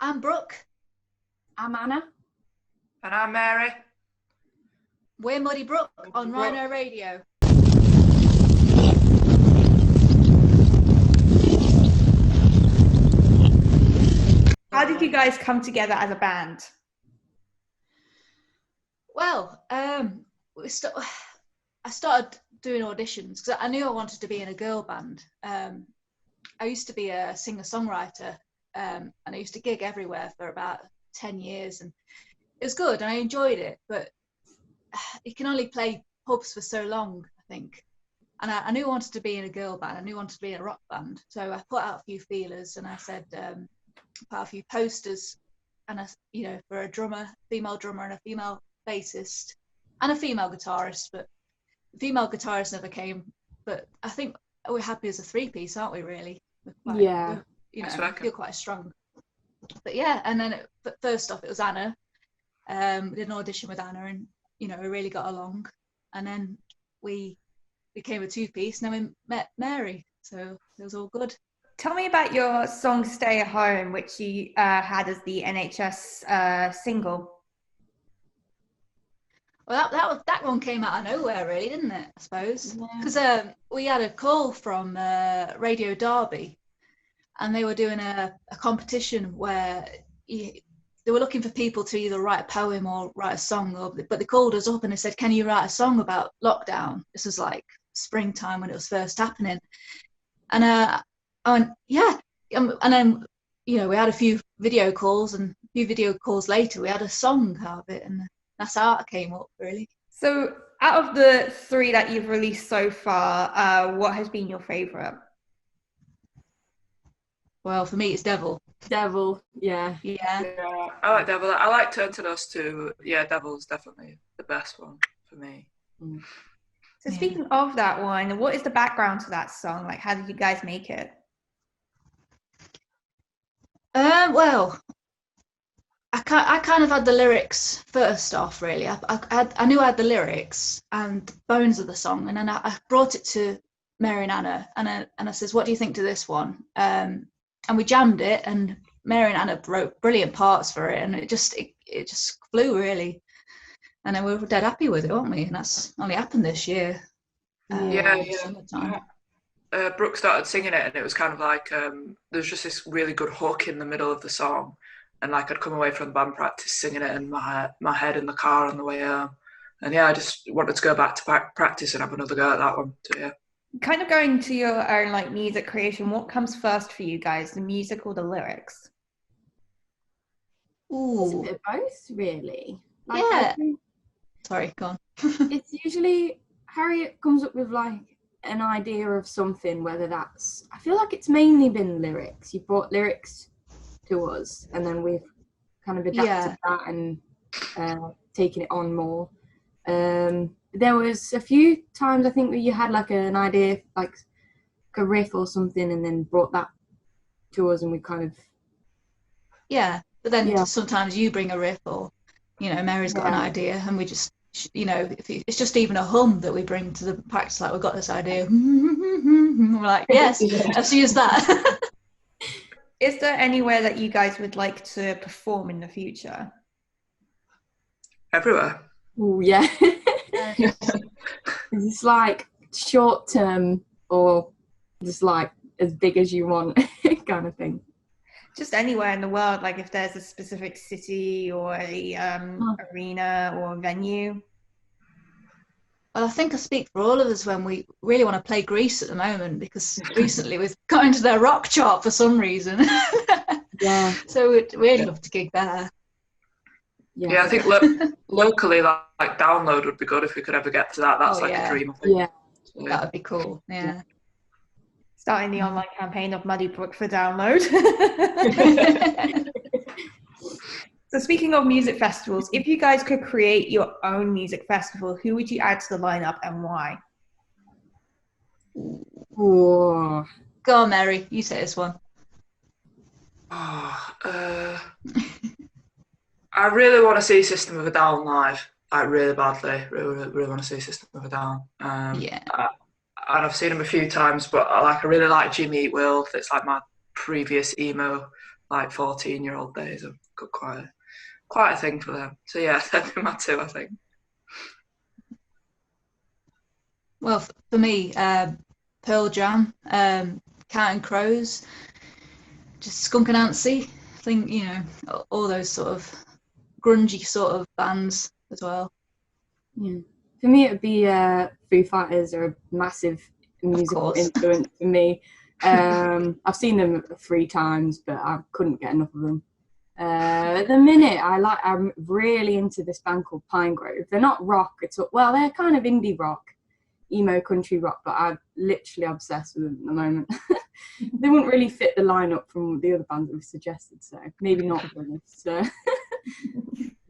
I'm Brooke. I'm Anna. And I'm Mary. We're MuddiBrooke on Rhino Radio. How did you guys come together as a band? Well, I started doing auditions because I knew I wanted to be in a girl band. I used to be a singer-songwriter, and I used to gig everywhere for about 10 years, and it was good and I enjoyed it, but you can only play pubs for so long, I think. And I knew I wanted to be in a girl band. I knew I wanted to be in a rock band. So I put out a few feelers, and I said, put out a few posters, and for a drummer, female drummer, and a female bassist, and a female guitarist. But the female guitarist never came. But I think we're happy as a three-piece, aren't we? Really? Yeah. I feel quite strong. But yeah, and then first off, it was Anna. We did an audition with Anna, and we really got along. And then we became a two-piece, and then we met Mary, so it was all good. Tell me about your song "Stay at Home," which you had as the NHS single. Well, that one came out of nowhere, really, didn't it? I suppose because we had a call from Radio Derby, and they were doing a competition where they were looking for people to either write a poem or write a song. But they called us up and they said, "Can you write a song about lockdown?" This was like springtime when it was first happening, and I went, yeah. And then we had a few video calls, and a few video calls later we had a song out of it, and that's how it came up, really. So out of the three that you've released so far, what has been your favorite? Well, for me it's Devil. Yeah. I like Devil. I like Turn to Dust too. Yeah, Devil's definitely the best one for me. So speaking of that one, what is the background to that song? Like, how did you guys make it? Well, I kind of had the lyrics first off, really. I knew I had the lyrics and the bones of the song, and then I brought it to Mary and Anna, and I says, "What do you think to this one?" And we jammed it, and Mary and Anna wrote brilliant parts for it, and it just flew, really. And then we were dead happy with it, weren't we? And that's only happened this year. Brooke started singing it, and it was kind of like there's just this really good hook in the middle of the song, and like I'd come away from band practice singing it in my head in the car on the way home, and I just wanted to go back to practice and have another go at that one. So yeah. Kind of going to your own like music creation, what comes first for you guys, the music or the lyrics? It's a bit of both, really. Sorry, go on. It's usually Harriet comes up with like an idea of something, whether that's, I feel like it's mainly been lyrics. You brought lyrics to us, and then we've kind of adapted that and taken it on more. There was a few times I think that you had like an idea, like a riff or something, and then brought that to us, and we kind of but then sometimes you bring a riff, or Mary's got an idea, and we just if it's just even a hum that we bring to the practice, like we've got this idea, we're like, yes, let's use that. Is there anywhere that you guys would like to perform in the future? Everywhere. Oh yeah. It's like short term or just like as big as you want kind of thing. Just anywhere in the world, like if there's a specific city or a arena or venue. Well, I think I speak for all of us when we really want to play Greece at the moment, because recently we've got into their rock chart for some reason. So we'd really love to gig there. Yeah, I think locally, like Download would be good if we could ever get to that. That's a dream, I think. Yeah, that would be cool. Yeah. Starting the online campaign of MuddiBrooke for Download. So speaking of music festivals, if you guys could create your own music festival, who would you add to the lineup and why? Oh. Go on, Mary. You say this one. I really want to see System of a Down live. Like really badly. Really want to see System of a Down. And I've seen him a few times, but I really like Jimmy Eat World. It's like my previous emo like 14-year-old days. I've got quite a thing for them. So yeah, they'd be my two, I think. Well, for me, Pearl Jam, Counting Crows, just Skunk Anansie. I think, you know, all those sort of grungy sort of bands as well. Yeah. For me, it would be Foo Fighters are a massive musical influence for me. I've seen them 3 times, but I couldn't get enough of them. At the minute, I'm really into this band called Pine Grove. They're not rock at all. Well, they're kind of indie rock, emo country rock, but I'm literally obsessed with them at the moment. They wouldn't really fit the lineup from the other bands that we've suggested, so maybe not for this. So.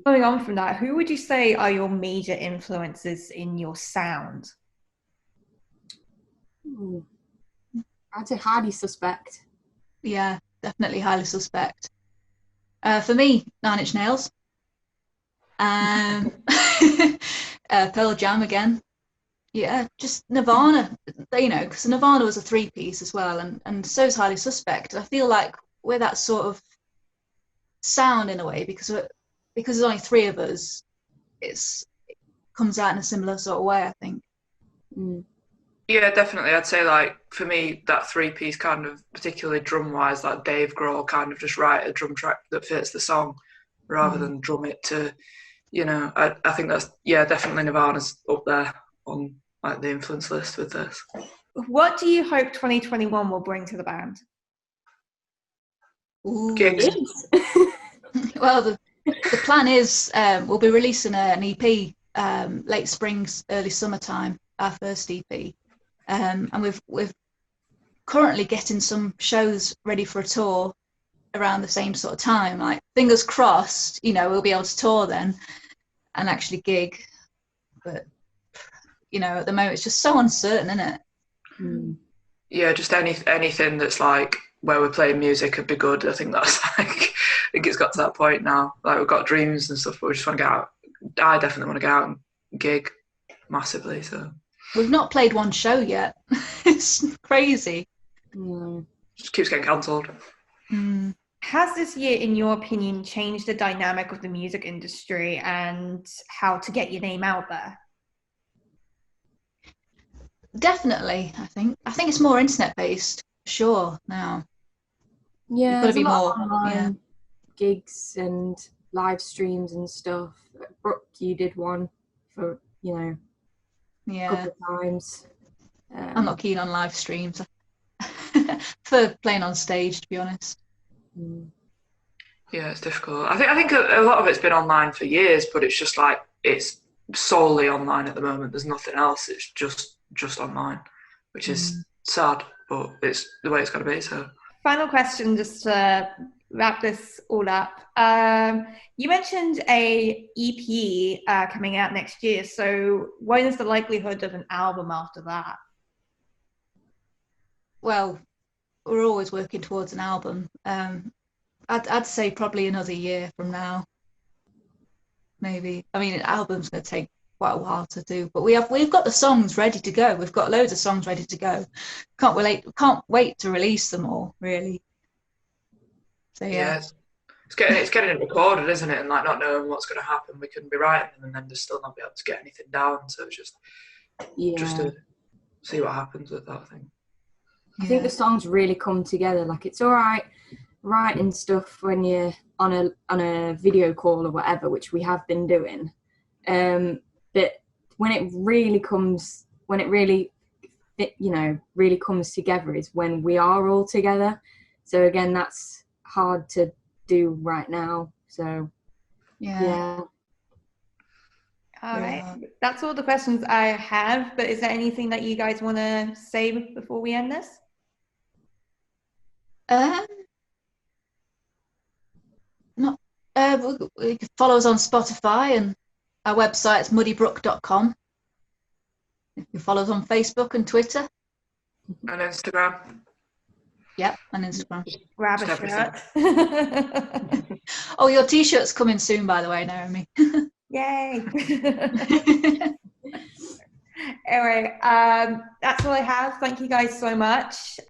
Following on from that, who would you say are your major influences in your sound? I'd say Highly Suspect. Yeah, definitely Highly Suspect. For me, Nine Inch Nails. Pearl Jam again. Yeah, just Nirvana, you know, because Nirvana was a 3-piece as well, and so is Highly Suspect. I feel like we're that sort of sound in a way, because there's only 3 of us, it comes out in a similar sort of way, I think. Yeah, definitely. I'd say, like, for me, that 3-piece kind of, particularly drum-wise, like Dave Grohl kind of just write a drum track that fits the song rather than drum it to, you know, I think that's, yeah, definitely Nirvana's up there on, like, the influence list with this. What do you hope 2021 will bring to the band? Gigs. Well, the plan is we'll be releasing an EP late spring, early summertime, our first EP. And we're currently getting some shows ready for a tour around the same sort of time. Like, fingers crossed, you know, we'll be able to tour then and actually gig. But, you know, at the moment it's just so uncertain, isn't it? Yeah, just anything that's like where we're playing music would be good. I think that's like, I think it's got to that point now. Like, we've got dreams and stuff, but we just want to get out. I definitely want to get out and gig massively. So we've not played one show yet. It's crazy. Just keeps getting cancelled. Has this year, in your opinion, changed the dynamic of the music industry and how to get your name out there? Definitely, I think it's more internet based, sure, now. Yeah, there's got to be more online gigs and live streams and stuff. Brooke, you did one for, you know, a couple of times. I'm not keen on live streams for playing on stage, to be honest. Yeah, it's difficult. I think a lot of it's been online for years, but it's just like, it's solely online at the moment. There's nothing else. It's just online, which is sad, but it's the way it's got to be. So, final question, just to wrap this all up. You mentioned a EP coming out next year. So, what is the likelihood of an album after that? Well, we're always working towards an album. I'd say probably another year from now, maybe. I mean, an album's going to take quite a while to do, but we've got the songs ready to go. We've got loads of songs ready to go. Can't wait to release them all, really. So yeah. It's getting it recorded, isn't it? And like, not knowing what's going to happen, we couldn't be writing them and then just still not be able to get anything down. So it's just to see what happens with that thing. I think the songs really come together. Like, it's all right writing stuff when you're on a video call or whatever, which we have been doing. But when it really comes together is when we are all together. So again, that's hard to do right now. So yeah. All right. That's all the questions I have, but is there anything that you guys want to say before we end this? You can follow us on Spotify, and our website is MuddiBrooke.com. You can follow us on Facebook and Twitter. And Instagram. Yep, and Instagram. Grab a shirt. Oh, your t-shirt's coming soon, by the way, Naomi. Yay. Anyway, that's all I have. Thank you guys so much.